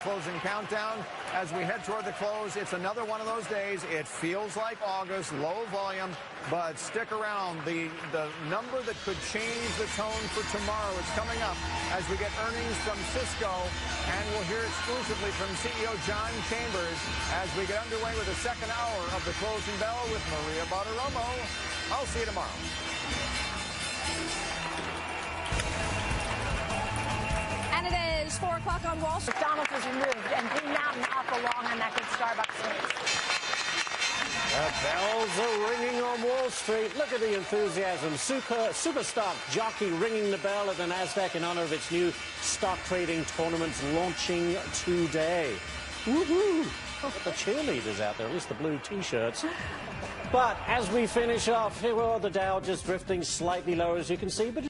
closing countdown as we head toward the close. It's another one of those days. It feels like August, low volume, but stick around. The number that could change the tone for tomorrow is coming up as we get earnings from Cisco, and we'll hear exclusively from CEO John Chambers as we get underway with the second hour of the closing bell with Maria Bartiromo. I'll see you tomorrow. And it is 4 o'clock on Wall Street. McDonald's was removed, and Green Mountain up along on that good Starbucks news. The bells are ringing on Wall Street. Look at the enthusiasm. SuperStockJockey ringing the bell at the NASDAQ in honor of its new stock trading tournaments launching today. Woohoo! Got the cheerleaders out there, at least the blue T-shirts. But as we finish off, here we are, the Dow just drifting slightly lower, as you can see. But